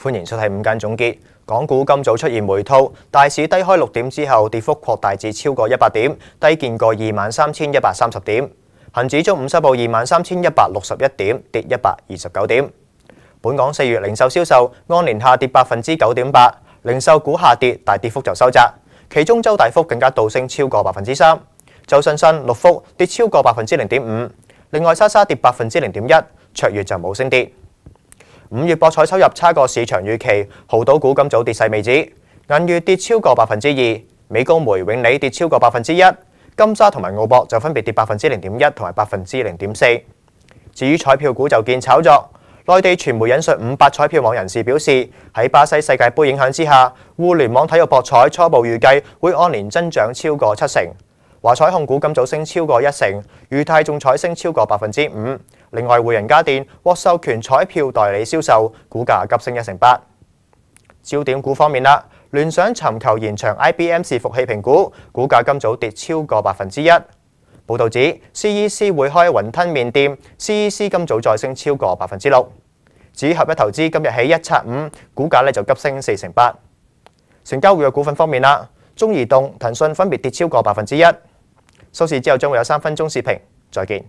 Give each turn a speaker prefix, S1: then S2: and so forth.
S1: 歡迎收睇午間總結。港股今早出現回吐，大市低開6點之後，跌幅擴大至超過100點，低見過23,130點。恒指中午收報23,161點，跌129點。本港4月零售銷售按年下跌9.8%，零售股下跌，大跌幅就收窄。其中周大福更加倒升超過3%，周生生、六福跌超過0.5%，另外莎莎跌0.1%，卓越就冇升跌。5月博彩收入差過市場預期，濠賭股今早跌勢未止，銀娛跌超過2%，美高梅、永利跌超過1%，金沙同埋澳博就分別跌0.1%同埋0.4%。至於彩票股就見炒作，內地傳媒引述500彩票網人士表示，喺巴西世界盃影響之下，互聯網體育博彩初步預計會按年增長超過7%。華彩控股今早升超過1成，裕泰眾彩升超過5%。另外，匯仁家電獲授權彩票代理銷售，股價急升1成8。焦點股方面啦，聯想尋求延長 IBM 伺服器評估，股價今早跌超過1%。報道指 CEC 會開雲吞麵店 ，CEC 今早再升超過6%。至於合一投資今日起175，股價就急升4成8。成交活躍股份方面啦，中移動、騰訊分別跌超過1%。收市之後將會有3分鐘視頻，再見。